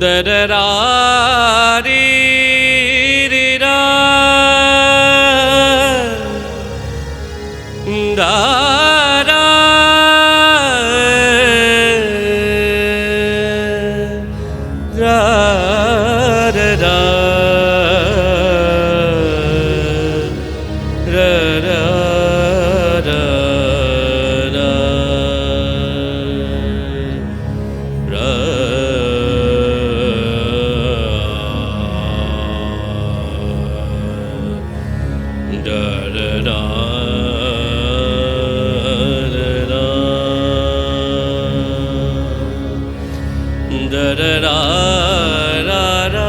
দররারি রিরা দারা রা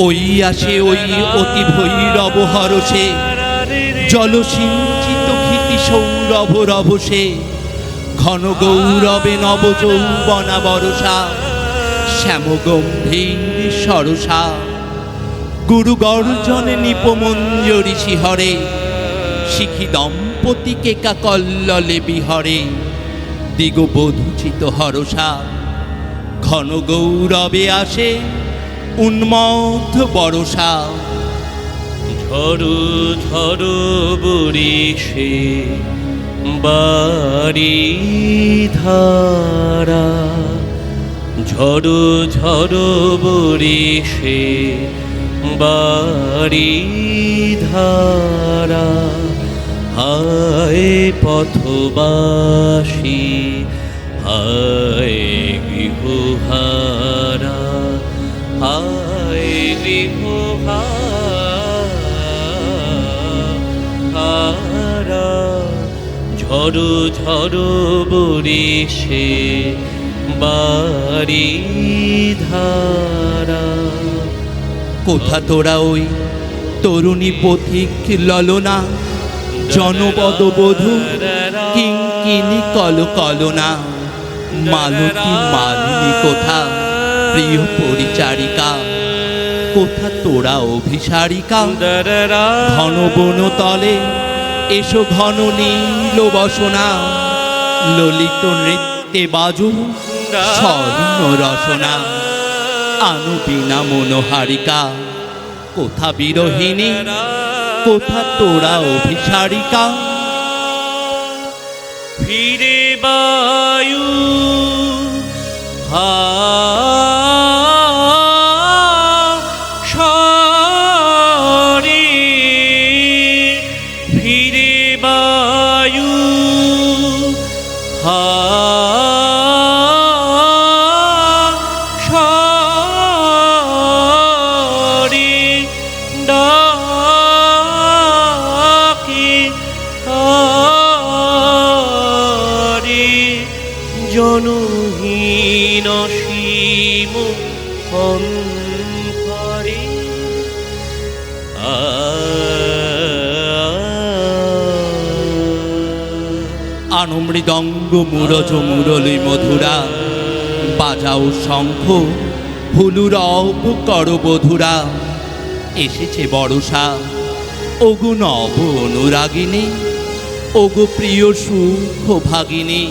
ওই আসে ওই অতি ভৈরব হরসে, জলসিঞ্চিত ভীতি সৌরভ রভসে, ঘন গৌরবে নব যৌবনা বরসা, শ্যাম গম্ভীর সরসা, গুরু গর্জনে নিপমঞ্জরি শিহরে, শিখি দম্পতি কেকা কল্ললে বিহরে, দিগবধূচিত হরসা, ঘন গৌরবে আসে উন্মত্ত বরসা। ঝড়ো ঝড়ো বরিশে বাড়ি ধারা, ঝড়ো ঝড়ো বরিশে বাড়ি ধারা, হায় পথবাসী হায় গৃহহারা, হায় গৃহহারা, ঝড়ো ঝড়ো বরিশে বাড়ি ধারা। কোথা তোরা ওই তরুণী পথিক ললনা, জনপদ বধূ কিঙ্কিনি কলকলনা, মালতী মালিনী কোথা প্রিয় পরিচারিকা, কোথা তোরা অভিসারিকা, ঘন বন তলে এসো ঘন নীল বসনা, ললিত নৃত্যে বাজু স্বর্ণ রসনা, আনু বিনা মনোহারিকা, কোথা বিরহিণী কোথা তোরা অভিসারিকা। ফিরে বায়ু সরে, ফিরে বায়ু সরে, ডাকে আরে জনহীন সীম অন্তরে। আনো মৃদঙ্গ মুরজ মুরলী মধুরা, বাজাও শঙ্খ হুলুরব কর বধুরা, এসেছে বর্ষা ওগো নব অনুরাগিনী, ওগো প্রিয় সুখ ভাগিনী,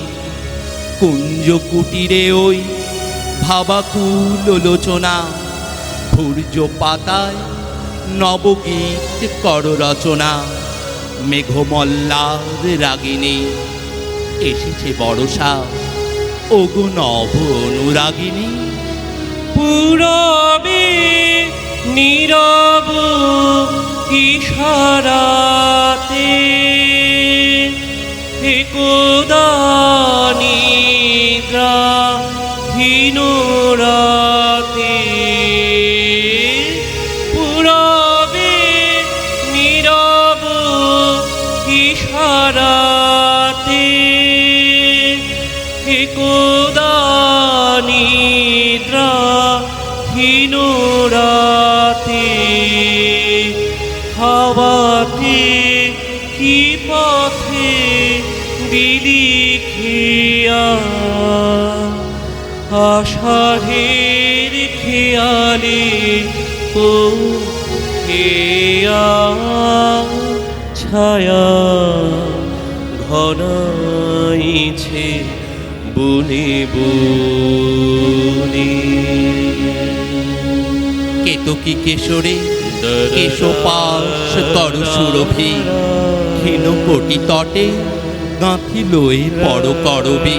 কুঞ্জ কুটিরে ওই ভাবাকুল লোচনা, ভূর্য পাতায় নবগীত কর রচনা, মেঘমল্লার রাগিনী, এসেছে বর্ষা ওগো নব অনুরাগিনী। পূরবে নীরব ইশারাতে একদা নিদ্রাহীন রাতে, পূরবে নীরব ইশারাতে একদা নিদ্রাহীন রাতে, হাওয়াতে কি পথে দিলি খেয়া, আষাঢ়ের খেয়ালে ও খেয়া, ছায়া ঘনাই মিছে বনে বনে। কেতকী কেশরে কেশপাশ কর সুরভি, ক্ষীণ কোটি তটে গাঁথি লয়ে পর করবি।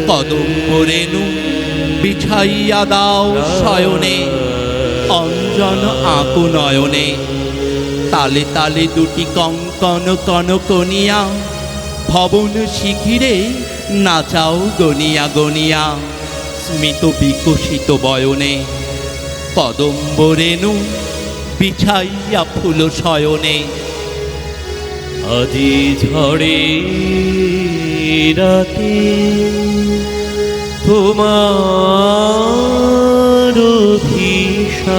কদম্ব রেণু বিছাইয়া দাও শয়নে, অঞ্জন আঁকো নয়নে। তালে তালে দুটি কঙ্কন কনকনিয়া, ভবন শিখিরে নাচাও গনিয়া গনিয়া। স্মিত বিকশিত বয়নে কদম্ব রেণু বিছাইয়া ফুল শয়নে। আজি ঝড়ে রাতে তোমার অভিশাপ,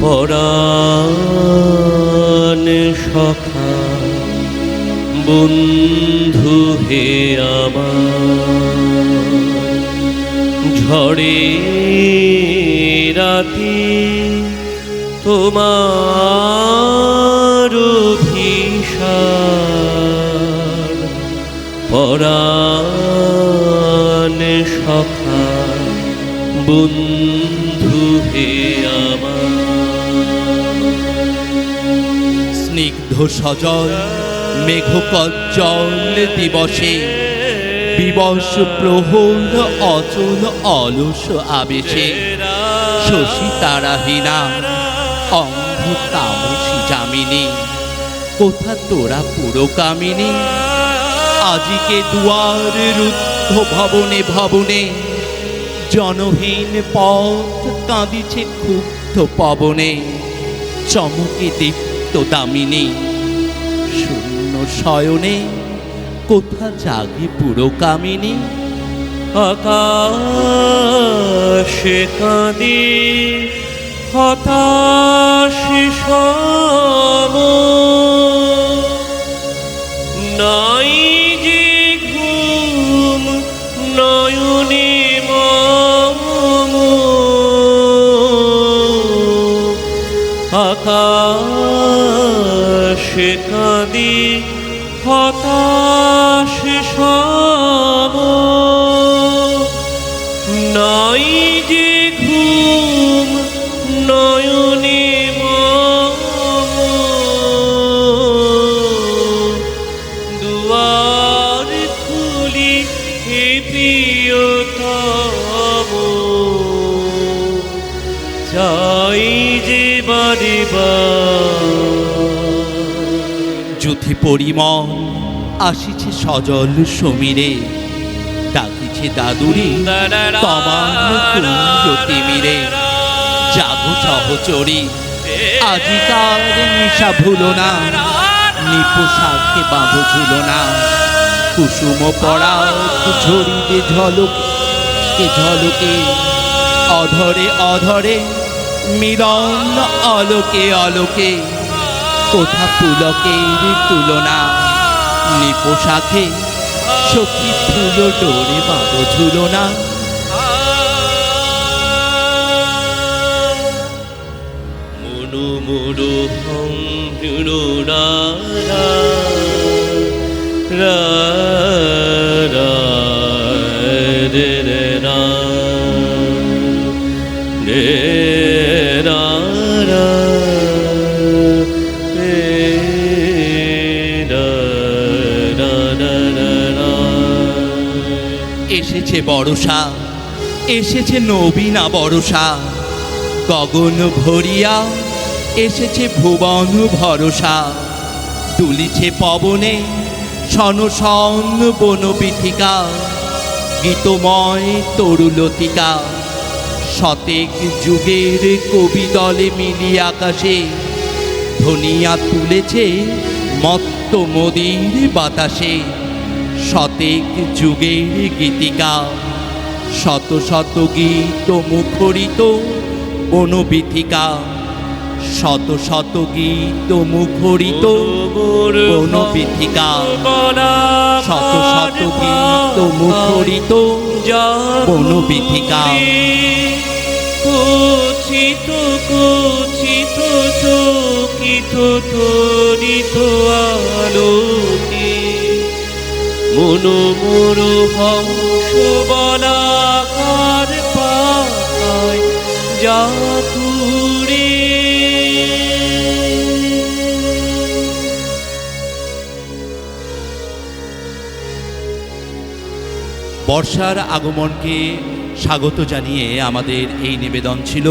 পরাণ সখা বন্ধু হে আমার। ঝড়ে রাতে তোমার অভিশাপ, পরাণ সখা বন্ধু হে আমার। স্নিগ্ধ সজল মেঘ কজ্জল দিবসে, বিবশ প্রহর অচল অলস আবেশে। শশী তারাহীনা অন্ধ তামসী যামিনী, কোথা তোরা পুরকামিনী। আজিকে দুয়ার রুদ্ধ ভবনে ভবনে, জনহীন পথ কাঁদিছে ক্ষুব্ধ পবনে। চমকে দীপ্ত দামিনী শূন্য শয়নে, কোথা জাগে পুরকামিনী। আকাশে কাঁদে হতাশ সম, নাই যে ঘুম নয়নে মম। আকাশে কাঁদে হতাশ সম, নাই যে ঘুম নয়নে মম। দুয়ার খুলি হে প্রিয়তম, চাই যে বারে যুথি পরিমল আসিছে সজল সমীরে, ডাকিছে দাদুরি তমান তিমিরে। জাগো সহচরী আজিকার নিশা ভুলো না, নিপোশাকে বাঁধো ঝুলো না। কুসুম পড়া ঝরিবে ঝলকে ঝলকে, অধরে অধরে মিলন অলোকে অলোকে। কোথা পুলকের তুলনা, নিপোশাকে সখী ফুল ডোরে বাঁধো ঝুলো না। মনু মরু হং রা রা রা রে রে রা রে রা রা রে রা রা রা রা। এসেছে বর্ষা, এসেছে নবীনা বর্ষা। গগন ভরিয়া এসেছে ভুবন ভরসা। দুলিছে পবনে শন শন বনবীথিকা, গীতময় তরুলতিকা। শতেক যুগের কবি দলে মিলিয়ে আকাশে, ধনিয়া তুলেছে মত্ত মোদির বাতাসে। শতেক যুগের গীতিকা, শত শত গীত মুখরিত বনবীথিকা। শত শত গীত মুখরিত বনবীথিকা। শত শত গীত মুখরিত বনবীথিকা। কুচিত কুচিত চকিত তরিত আলোকে, শোনো মোর হংস বলাকার পাতায় জাতুরে। বর্ষার আগমনকে স্বাগত জানিয়ে আমাদের এই নিবেদন ছিল